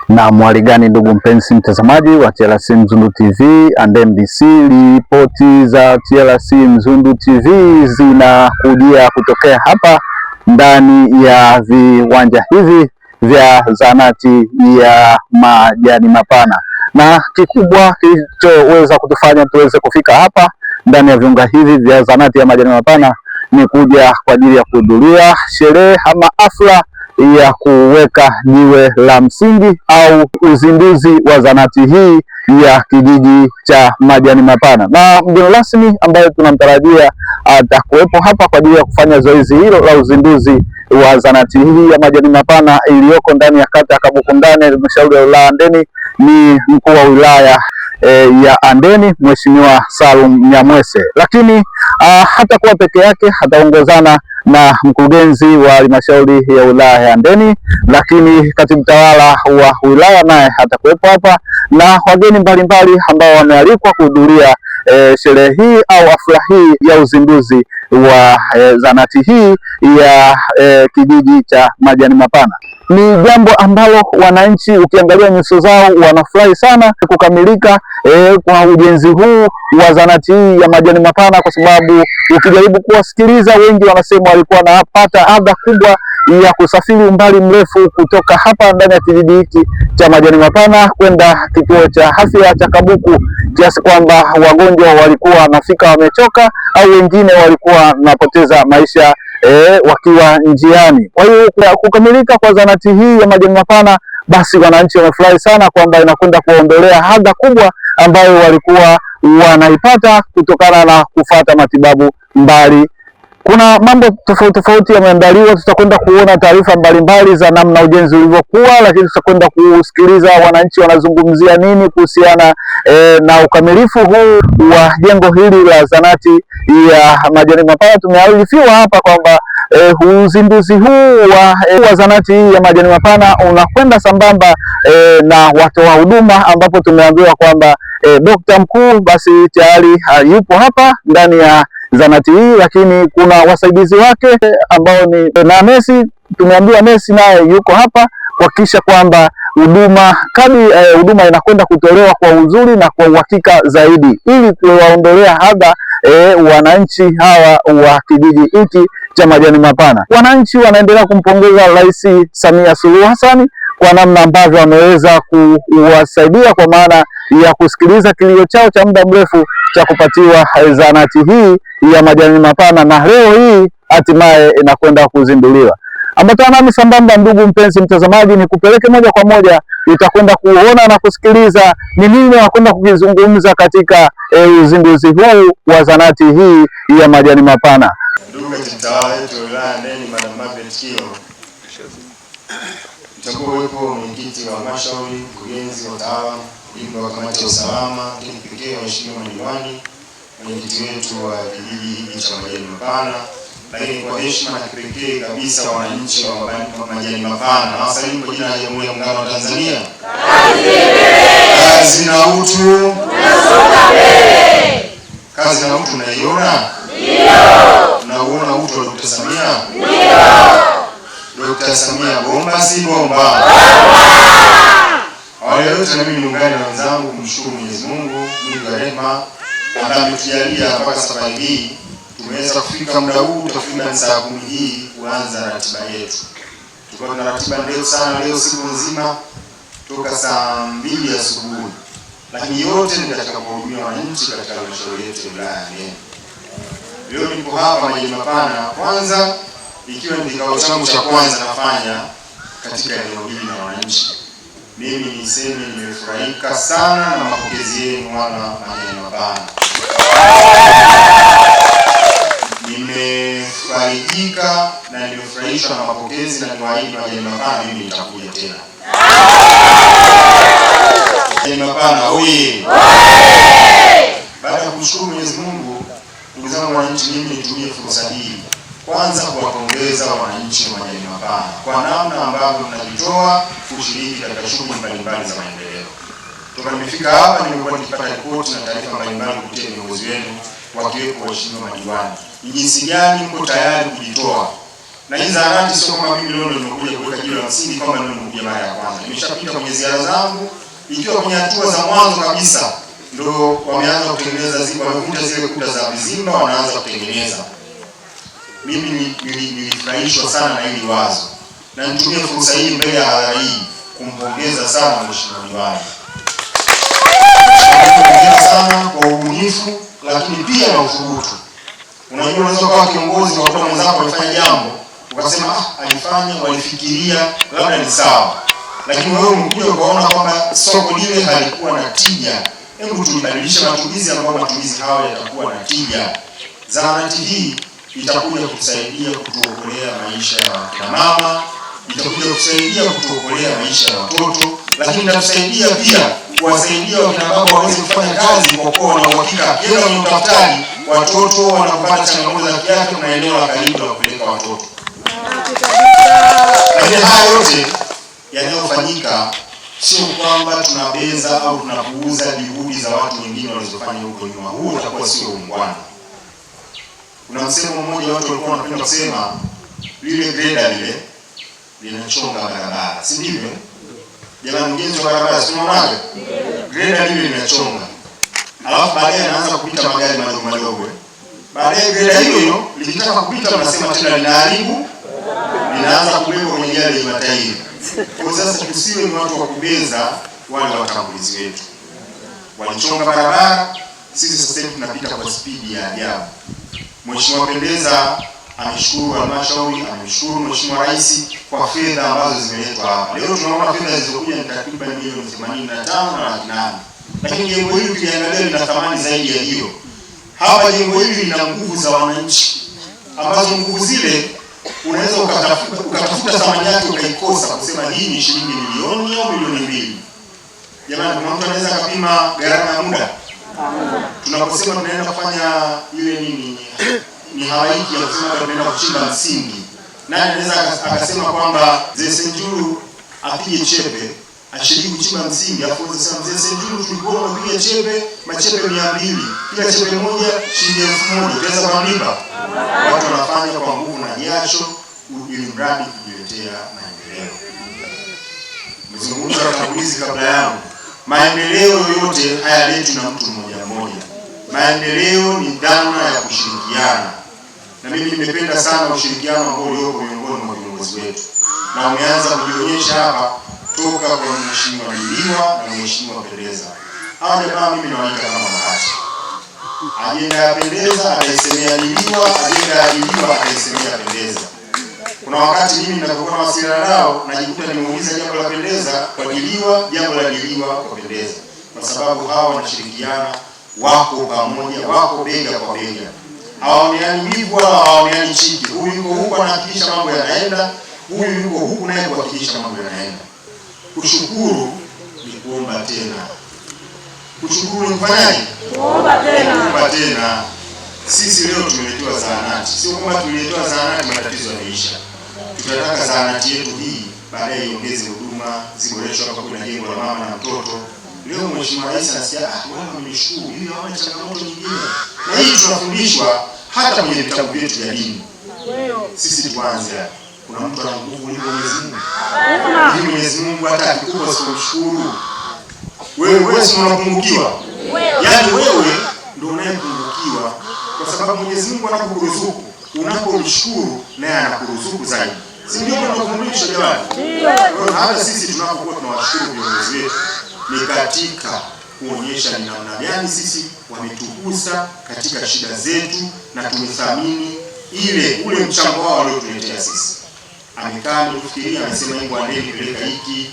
Na mwali gani ndugu mpenzi mtazamaji wa TLC Mzundu TV and MBC, ripoti za TLC Mzundu TV zinakujia kutokea hapa ndani ya viwanja hivi vya zahanati ya Majani Mapana, na kikubwa kilichoweza kutufanya tuweze kufika hapa ndani ya viunga hivi vya zahanati ya Majani Mapana ni kuja kwa ajili ya kuhudhuria sherehe ama hafla ya kuweka jiwe la msingi au uzinduzi wa zahanati hii ya kijiji cha Majani Mapana, na mgeni rasmi ambaye tunamtarajia atakuwepo hapa kwa ajili ya kufanya zoezi hilo la uzinduzi wa zahanati hii ya Majani Mapana iliyoko ndani ya kata ya Kabukundani, halmashauri ya wilaya Handeni, ni mkuu wa wilaya ya Handeni Mheshimiwa Salum Nyamwese, lakini hatakuwa peke yake, ataongozana na mkurugenzi wa halmashauri ya wilaya ya Handeni, lakini katibu tawala wa wilaya naye atakuwepo hapa na wageni mbalimbali ambao wamealikwa kuhudhuria sherehe hii au hafla hii ya uzinduzi wa zahanati hii ya kijiji cha Majani Mapana. Ni jambo ambalo wananchi ukiangalia nyuso zao wanafurahi sana kukamilika kwa ujenzi huu wa zahanati hii ya Majani Mapana, kwa sababu ukijaribu kuwasikiliza wengi wanasema walikuwa wanapata adha kubwa ya kusafiri umbali mrefu kutoka hapa ndani ya kijiji hiki cha Majani Mapana kwenda kituo cha afya cha Kabuku, kiasi kwamba wagonjwa walikuwa wanafika wamechoka au wengine walikuwa wanapoteza maisha wakiwa njiani. Kwa hiyo kukamilika kwa zahanati hii ya Majani Mapana, basi wananchi wamefurahi sana kwamba inakwenda kuondolea adha kubwa ambayo walikuwa wanaipata kutokana na kufuata matibabu mbali. Kuna mambo tofauti tofauti yameandaliwa, tutakwenda kuona taarifa mbalimbali za namna ujenzi ulivyokuwa, lakini tutakwenda kusikiliza wananchi wanazungumzia nini kuhusiana na ukamilifu huu wa jengo hili la zahanati ya Majani Mapana. Tumearifiwa hapa kwamba uzinduzi huu wa zahanati hii ya Majani Mapana unakwenda sambamba na watoa huduma, ambapo tumeambiwa kwamba Dokta mkuu basi tayari yupo hapa ndani ya zahanati hii, lakini kuna wasaidizi wake ambao ni na nesi. Tumeambiwa nesi naye yuko hapa kuhakikisha kwamba huduma inakwenda kutolewa kwa uzuri na kwa uhakika zaidi, ili kuwaondolea adha wananchi hawa wa kijiji hiki cha Majani Mapana. Wananchi wanaendelea kumpongeza Rais Samia Suluhu Hassan kwa namna ambavyo ameweza kuwasaidia kwa maana ya kusikiliza kilio chao cha muda mrefu cha kupatiwa zahanati hii ya Majani Mapana, na leo hii hatimaye inakwenda kuzinduliwa. Ambatana nami sambamba, ndugu mpenzi mtazamaji, ni kupeleke moja kwa moja, utakwenda kuona na kusikiliza ni nini wanakwenda kukizungumza katika uzinduzi huu wa zahanati hii ya Majani Mapana. Ndugu katibu tawala wetu wa wilaya Handeni, Madam Margaret Kio, mtambua uwepo mwenyekiti wa halmashauri, mkurugenzi wa wataalamu, mjumbe wa kamati ya usalama, lakini pekee waheshimiwa madiwani, mwenyekiti wetu wa kijiji hiki cha Majani Mapana, lakini kwa heshima na kipekee kabisa wananchi wa Majani Mapana, na wasalimu kwa jina la Jamhuri ya Muungano wa Tanzania. Kazi na utu, tunasonga mbele. Kazi na utu unaiona? Ndio. Unauona utu wa Dr. Samia? Ndio. Dr. Samia bomba si bomba? Awali yote na mimi niungane na wenzangu kumshukuru Mwenyezi Mungu mwingi wa rehema ambaye ametujalia mpaka safari hii tumeweza kufika muda huu takriban saa 10 hii kuanza ratiba yetu. Tulikuwa na ratiba ndefu sana leo, siku nzima toka saa 2 asubuhi, lakini yote ni katika kuhudumia wananchi katika halmashauri yetu ya wilaya ya Handeni. Leo nipo hapa Majani Mapana, kwanza ikiwa ni kikao changu cha kwanza nafanya katika eneo hili na wananchi. Mimi niseme nimefurahika sana na mapokezi yenu wana Majani Mapana. Nimefarijika na nimefurahishwa na mapokezi, na niwaahidi Majani Mapana mimi nitakuja tena. Majani Mapana oye! Baada ya kumshukuru Mwenyezi Mungu, ndugu zangu wananchi, mimi nitumie fursa hii kwanza kuwapongeza wananchi wa Majani Mapana kwa namna ambavyo mnajitoa kushiriki katika shughuli mbalimbali za maendeleo. Toka nimefika hapa nimekuwa nikipata ripoti na taarifa mbalimbali kupitia viongozi wenu wakiwepo waheshimiwa madiwani, ni jinsi gani mko tayari kujitoa Na hizi zahanati sio kama mimi leo nimekuja kuweka jiwe la msingi kwamba ndio nimekuja mara ya kwanza. Nimeshapita kwenye ziara zangu ikiwa kwenye hatua za mwanzo kabisa ndio wameanza kutengeneza zile, wamevunja zile kuta za vizimba, wanaanza kutengeneza. Mimi nilifurahishwa sana na hili wazo. Na nitumie fursa hii mbele ya hadhara hii kumpongeza sana Mheshimiwa Diwani. Nampongeza sana kwa ubunifu lakini pia na uthubutu. Unajua unaweza kuwa kiongozi na kutoa mwenzako amefanya jambo, ukasema alifanya, walifikiria, labda ni sawa. Lakini wewe umekuja ukaona kwamba soko lile halikuwa na tija. Hebu tulibadilishe matumizi ambayo matumizi hayo yatakuwa na tija. Zahanati hii itakuja kusaidia kutuokolea maisha ya kina mama, itakuja kusaidia kutuokolea maisha ya watoto, lakini itatusaidia pia kuwasaidia wakina baba waweze kufanya kazi kwa kuwa na uhakika kila kwenye utafutaji watoto wanapata changamoto za kiafya na eneo la karibu la kupeleka watoto. Lakini haya yote yanayofanyika sio kwamba tunabeza au tunapuuza juhudi za watu wengine walizofanya huko nyuma. Huu utakuwa sio ungwana. Kuna msemo mmoja watu walikuwa wanapenda kusema lile greda lile linachonga barabara, si ndivyo? Jamani, mjenzi wa barabara si unaona? Greda lile linachonga. Alafu baadaye anaanza kupita magari madogo madogo. Baadaye greda hilo likitaka kupita mnasema tena linaharibu, linaanza kubeba kwenye gari ya matairi. Kwa sasa tusiwe ni watu wa kubeza wale watangulizi wetu. Walichonga barabara, sisi sasa hivi tunapita kwa spidi ya ajabu. Mheshimiwa Pendeza ameshukuru halmashauri, ameshukuru Mheshimiwa Rais kwa fedha ambazo zimeletwa hapa. Leo tunaona fedha zilizokuja ni takriban milioni 85 na laki 8. Lakini jengo hili ukiangalia lina thamani zaidi ya hiyo. Hapa jengo hili lina nguvu za wananchi, ambazo nguvu zile unaweza ukatafuta thamani yake ukaikosa kusema hii ni shilingi milioni au milioni 2. Jamani, kuna mtu anaweza kupima gharama ya muda. Tunaposema tunaenda kufanya ile ni halaiki ya kusema tunaenda kuchimba msingi. Nani anaweza akasema kwamba Mzee Senjuru apige chepe, ashiriki kuchimba msingi, afu sasa Mzee Senjuru tulikuwa tunapiga chepe, machepe 200, kila chepe moja shilingi 1000. Tunaweza kuamlipa. Watu wanafanya kwa nguvu na jasho ili mradi kujiletea maendeleo. Mzungumza watangulizi kabla yangu. Maendeleo yoyote hayaletwi na mtu mmoja mmoja. Maendeleo ni dhana ya kushirikiana. Na mimi nimependa sana ushirikiano ambao uliopo miongoni mwa viongozi wetu. Na umeanza kujionyesha hapa toka kwa Mheshimiwa Diliwa na Mheshimiwa Pendeza. Hawa jamaa mimi nawaita kama makashi. Ajenda ya Pendeza ataisemea Diliwa, ajenda ya Diliwa ataisemea Pendeza. Kuna wakati mimi ninapokuwa na wasiliana nao najikuta nimeuliza jambo la Pendeza kwa Diliwa, jambo la Diliwa kwa Pendeza. Kwa sababu hawa wanashirikiana, wako pamoja, wako bega kwa bega. Hawaoneani wivu wala hawaoneani chiki. Huyu yuko huku anahakikisha mambo yanaenda, huyu yuko huku naye kuhakikisha mambo yanaenda. Kushukuru ni kuomba tena. Kushukuru ni kufanyaje? Kuomba tena. Kuomba tena. Sisi leo tumeletewa zahanati. Sio kwamba tuliletewa zahanati matatizo yameisha. Tunataka zahanati yetu hii baadaye iongeze huduma, ziboreshwe hapa kuna jengo la mama na mtoto. Leo Mheshimiwa Rais anasikia wao wameshukuru ili hawana changamoto nyingine. Na hii tunafundishwa hata kwenye vitabu vyetu vya dini. Sisi tuanze. Kuna mtu ana nguvu kuliko Mwenyezi Mungu. Hivi Mwenyezi Mungu hata akikupa usimshukuru. Wewe si unapungukiwa. Yaani wewe ndio unayepungukiwa kwa sababu Mwenyezi Mungu anakuruzuku. Unapomshukuru naye anakuruzuku zaidi. Si ndio tunafundishwa jamani? Ndio. Hata sisi tunapokuwa tunawashukuru viongozi wetu ni katika kuonyesha ni namna gani sisi wametugusa katika shida zetu na tumethamini ule mchango wao waliotuletea sisi. Amekaa kufikiria, amesema hii Bwandeni peleka hiki,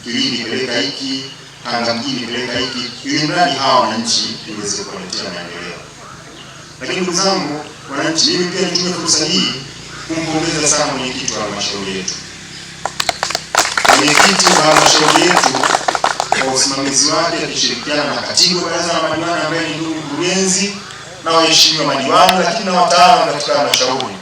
Kilindi peleka hiki, Tanga mjini peleka hiki, ili mradi hawa wananchi iweze kuletea maendeleo. Lakini ndugu zangu wananchi, mimi pia nitumie fursa hii kumpongeza sana mwenyekiti wa halmashauri yetu. Mwenyekiti wa halmashauri yetu kwa usimamizi wake akishirikiana na katibu wa baraza la madiwani ambaye ni ndugu mkurugenzi na waheshimiwa madiwani, lakini na wataalamu katika halmashauri,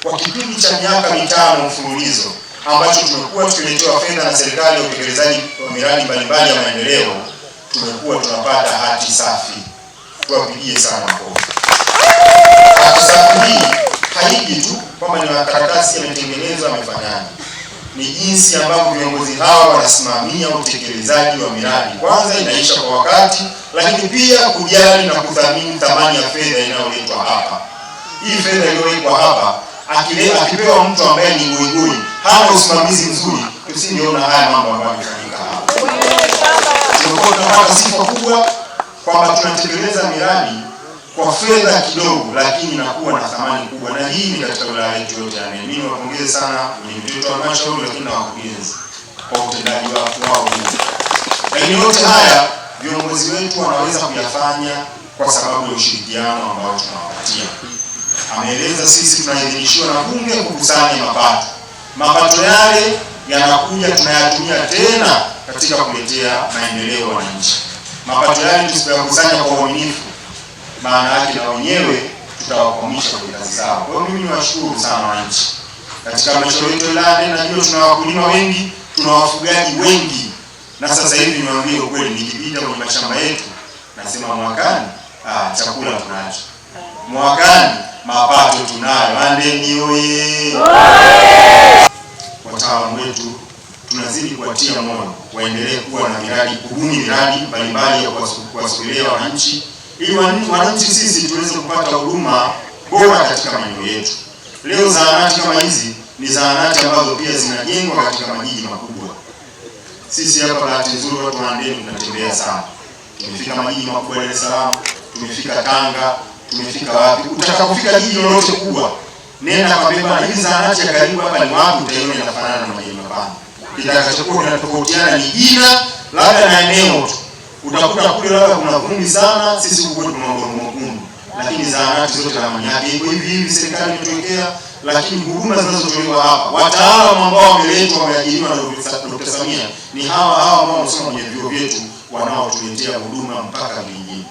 kwa kipindi cha miaka 5 mfululizo ambacho tumekuwa tukiletewa fedha na serikali ya utekelezaji wa miradi mbalimbali ya maendeleo, tumekuwa tunapata hati safi. Tuwapigie sana makofi. Hati safi hii haiji tu kwamba ni makaratasi yametengenezwa yamefanana, ni jinsi ambavyo viongozi hawa wanasimamia utekelezaji wa miradi. Kwanza inaisha kwa wakati, lakini pia kujali na kudhamini thamani ya fedha inayoletwa hapa. Hii fedha iliyowekwa hapa akipewa mtu ambaye ni goigoi, hana usimamizi mzuri, tusingeona haya mambo ambayo yanafanyika hapa. Tumekuwa tunapata sifa kubwa kwamba tunatekeleza miradi kwa fedha kidogo, lakini inakuwa na thamani kubwa, na hii ni katika wilaya yetu yote ya Handeni. Mimi nawapongeze sana mwenyekiti wa halmashauri, lakini na wakurugenzi kwa utendaji wao. Lakini yote haya viongozi wetu wanaweza kuyafanya kwa sababu ya ushirikiano ambao tunawapatia. Ameeleza sisi tunaidhinishiwa na bunge kukusanya mapato. Mapato yale yanakuja tunayatumia tena katika kuletea maendeleo wananchi. Mapato yale tusipoyakusanya kwa uaminifu, maana yake na wenyewe tutawakwamisha kwenye kazi zao. Kwa hiyo mimi niwashukuru sana wananchi. Katika halmashauri yetu ya Handeni najua tuna wakulima wengi, tuna wafugaji wengi. Na sasa hivi niwaambie ukweli, nikipita kwenye mashamba yetu nasema mwakani chakula tunacho. Mwakani mapato tunayo. Handeni oye! Wataalamu wetu tunazidi kuwatia moyo waendelee kuwa na miradi, kubuni miradi mbalimbali ya kuwasogelea wananchi, ili wananchi sisi tuweze kupata huduma bora katika maeneo yetu. Leo zahanati kama hizi ni zahanati ambazo pia zinajengwa katika majiji makubwa. Sisi hapa bahati nzuri watu wa Handeni tunatembea sana. Tumefika majiji makubwa Dar es Salaam, tumefika Tanga, tumefika wapi. Utakapofika jiji lolote kubwa, nenda kabeba hizi zahanati ya karibu hapa ni wapi, utaona inafanana na majiji mapana. Kitakachokuwa kinatofautiana ni jina labda na eneo tu. Utakuta kule labda kuna vumbi sana, sisi huko tuna udongo mwekundu. Lakini zahanati zote ramani yake iko hivi, serikali imetokea, lakini huduma zinazotolewa hapa, wataalamu ambao wameletwa wameajiriwa na Dr. Samia ni hawa ambao wanasoma kwenye vyuo vyetu wanaotuletea huduma mpaka vijijini.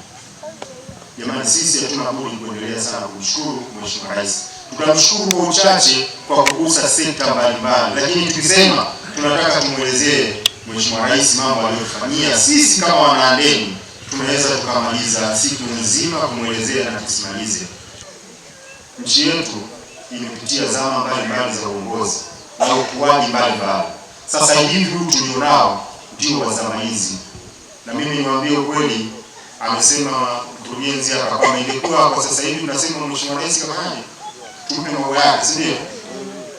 Jamani, sisi hatuna budi kuendelea sana kumshukuru Mheshimiwa Rais. Tunamshukuru kwa uchache kwa kugusa sekta mbalimbali, lakini tukisema tunataka tumuelezee Mheshimiwa Rais mambo aliyofanyia, sisi kama wana Handeni tunaweza tukamaliza siku nzima kumuelezea na tusimalize. Nchi yetu imepitia zama mbalimbali za uongozi na ukuaji mbalimbali. Sasa hivi huu tulionao ndio wa zama hizi. Na mimi niwaambie ukweli, amesema mkurugenzi hapa kwamba ingekuwa kwa sasa hivi tunasema Mheshimiwa Rais kafanyaje? Tumpe mambo yake, si ndio?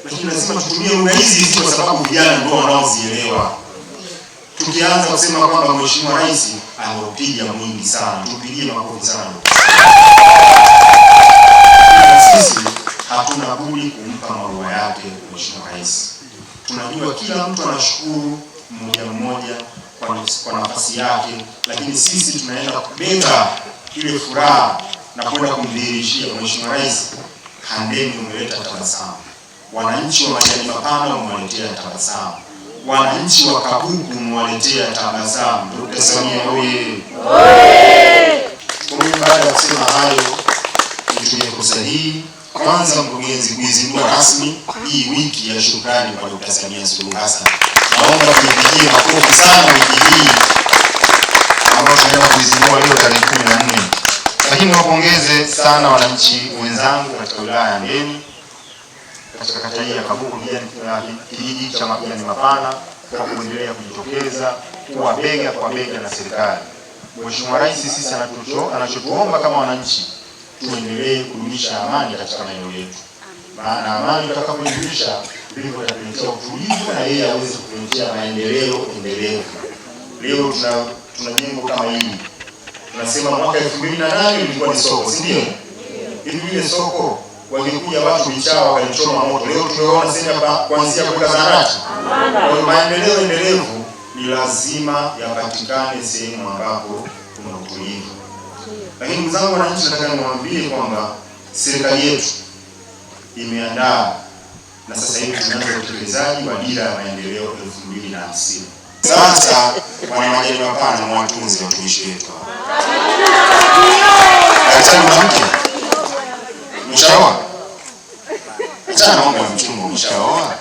Lakini lazima tutumie lugha hizi kwa sababu vijana ndio wanaozielewa. Tukianza kusema kwamba Mheshimiwa Rais ameupiga mwingi sana, tupigie makofi sana. Sisi hatuna budi kumpa maua yake Mheshimiwa Rais. Tunajua kila mtu anashukuru mmoja mmoja kwa nafasi yake, lakini sisi tunaenda kubeba ile furaha na kwenda kumdhihirishia Mheshimiwa Rais, Handeni umeleta tabasamu. Wananchi wa Majani Mapana umewaletea tabasamu. Wananchi wa Kabuku umewaletea tabasamu. Dr. Samia oye! Kwa hiyo baada ya kusema hayo, nitumie fursa hii kwanza mkurugenzi kuizindua rasmi hii wiki ya shukrani kwa Dr. Samia Suluhu Hassan. Naomba tuipigie makofi sana wiki hii ambayo tunaenda kuizindua leo tarehe 14. Lakini wapongeze sana wananchi wenzangu katika wilaya ya Handeni, katika kata hii ya Kabuku, kijiji cha Majani Mapana, kwa kuendelea kujitokeza kuwa bega kwa bega na serikali. Mheshimiwa Rais sisi anachotuomba kama wananchi, tuendelee kudumisha amani katika maeneo yetu. Maana amani tutakapoidumisha ndivyo itatuletea utulivu na yeye aweze kutuletea maendeleo endelevu. Leo tuna jengo kama hili. Tunasema mwaka 2008 ilikuwa ni soko, si ndio? Ile soko walikuja watu michawa walichoma moto. Leo tumeona sema kuanzia kwa zahanati. Kwa hiyo maendeleo endelevu ni lazima yapatikane sehemu ambapo kuna utulivu. Lakini ndugu zangu wananchi, nataka niwaambie kwamba serikali yetu imeandaa na sasa hivi tunaanza utekelezaji wa dira ya maendeleo 2050. Sasa wana Majani Mapana mwatunze watumishi wetu. Daktari mwanamke mshaoa? Acha naomba mchumba mshaoa?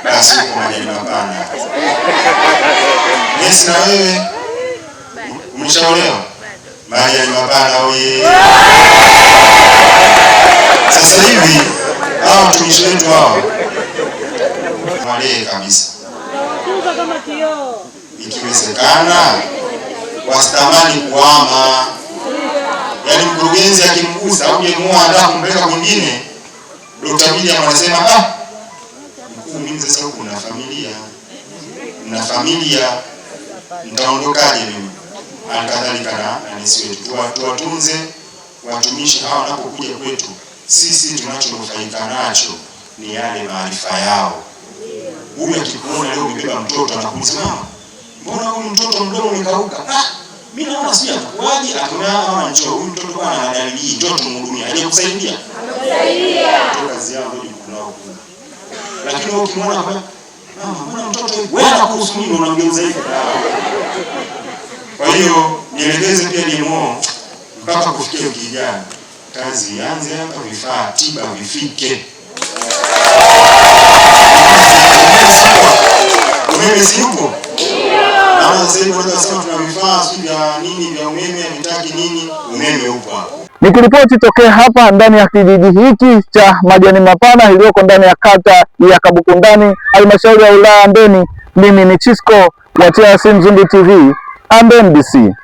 Basi uko Majani Mapana. Yes, na wewe umeshaolewa? Majani Mapana oye! Sasa hivi Hawa watumishi wetu hawa walee kabisa, ikiwezekana wasitamani kuhama. Yaani mkurugenzi akimgusa au yemuoa anataka kumpeleka mwingine, Dr. William anasema mkuu, mimi sasa huko na familia nitaondokaje mimi? Alikadhalika na nisi wetu tuwatunze watumishi hawa wanapokuja kwetu. Sisi tunachonufaika nacho ni yale maarifa yao. Huyu akikuona leo umebeba mtoto anakuuliza, mbona huyu mtoto mdomo umekauka? Mimi naona sija kuaje, akaona njoo huyu mtoto bwana anadai mtoto mhudumia. Aje kusaidia. Kazi yao ndio kunao. Lakini wewe ukimwona mbona mtoto wewe anakuhusu nini unamgeuza hivi? Kwa hiyo nielekeze pia DMO mpaka kufikia kijana, kazi ianze hapa, vifaa tiba vifike. Umeme si upo? Naona sasa hivi wanasema tuna vifaa vya nini vya umeme, vitaki nini, umeme upo hapo. Nikiripoti tokea hapa ndani ya kijiji hiki cha Majani Mapana iliyoko ndani ya kata ya Kabukundani, halmashauri ya wilaya Handeni, mimi ni Chisco wa TLC Mzumbe TV and MBC.